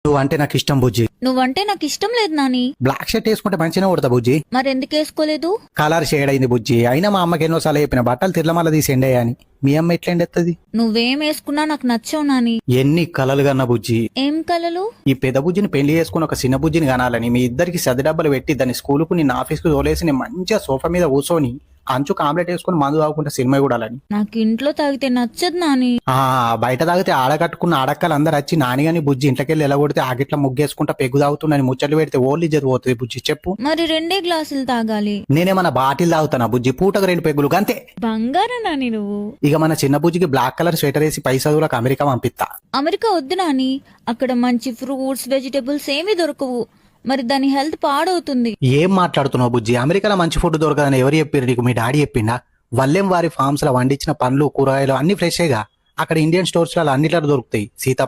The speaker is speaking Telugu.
నువ్వంటే నాకు ఇష్టం బుజ్జి. నువ్వంటే నాకు ఇష్టం లేదు నాని. బ్లాక్ షర్ట్ వేసుకుంటే మంచిగా కొడతా బుజ్జి. మరెందుకు వేసుకోలేదు? కలర్ షేడ్ అయింది బుజ్జి. అయినా మా అమ్మకి ఎన్నోసార్లు చెప్పిన బట్టలు తిరలమల్ల తీసి ఎండేయని. మీ అమ్మ ఎట్లా ఎండెత్తది? నువ్వేం వేసుకున్నా నాకు నచ్చవు నాని. ఎన్ని కలలు కన్నా బుజ్జి. ఏం కలలు? ఈ పెద్ద బుజ్జిని పెళ్లి చేసుకుని ఒక చిన్న బుజ్జిని కనాలని మీ ఇద్దరికి సది డబ్బలు పెట్టి దాన్ని స్కూలుకు నిన్న ఆఫీస్కు తోలేసి నేను మంచిగా సోఫా మీద కూర్చొని అంచుకు ఆమ్లెట్ వేసుకుని మందు తాగుకుంటే సినిమా చూడాలని. నాకు ఇంట్లో తాగితే నచ్చదు నాని. బయట తాగితే ఆడకట్టుకున్న ఆడక్కలు అందరు వచ్చి నానిగాని బుజ్జి ఇంట్లోకెళ్ళి ఎలా కొడితే ఆగిట్లా ముగ్గేసుకుంటా పెగ్గు తాగుతున్నాని ముచ్చట్లు పెడితే ఓన్లీ జరిగిపోతుంది బుజ్జి. చెప్పు, మరి 2 గ్లాసులు తాగాలి. నేనేమన్నా బాటిల్ తాగుతానా బుజ్జి? పూటకు 2 పెగ్గులు అంతే. బంగారం నాని నువ్వు. ఇక మన చిన్న బుజ్జికి బ్లాక్ కలర్ స్వెటర్ వేసి పై చదువులకు అమెరికా పంపిస్తా. అమెరికా వద్దు నాని, అక్కడ మంచి ఫ్రూట్స్ వెజిటేబుల్స్ ఏమీ దొరకవు. మరి దాని హెల్త్ పాడవుతుంది. ఏం మాట్లాడుతున్నావు బుజ్జి? అమెరికాలో మంచి ఫుడ్ దొరకదని ఎవరు చెప్పారు నీకు? మీ డాడీ చెప్పిండా? వల్లెం వారి ఫార్మ్స్ లో వండించిన పండ్లు కూరగాయలు అన్ని ఫ్రెషేగా అక్కడ ఇండియన్ స్టోర్స్ లో అన్నిట్లో దొరుకుతాయి. సీత